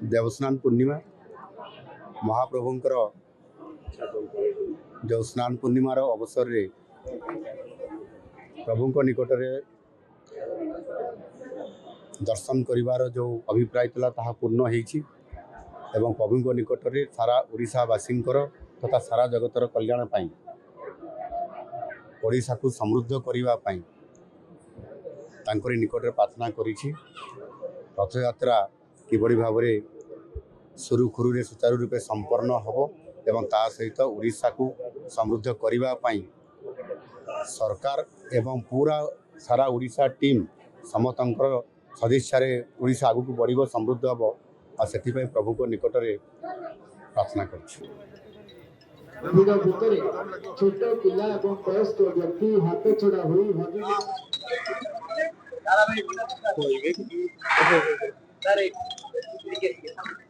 देवस्नान पूर्णिमा महाप्रभुंकर जो स्नान पूर्णिमार अवसर रे प्रभु निकट में दर्शन करिवार जो अभिप्राय था ताहा पूर्ण होईछि एवं प्रभु निकट में सारा ओडिशावासी तथा सारा जगतर कल्याण पाई ओडिशा को समृद्ध करने तांकरी निकट में प्रार्थना करिछि। रथयात्रा किभली भाव में सुरुखुरु सुचारू रूपे संपन्न होबो एवं ता सहित ओडिशा को समृद्ध करने सरकार एवं पूरा सारा ओडिशा टीम समस्तंकर सदिच्छा ओडिशा आगु को बढ़ समृद्ध हम और से प्रभु को निकट में प्रार्थना कर छोट पिला एवं वयस्क व्यक्ति हाथ छड़ा हुई भाभी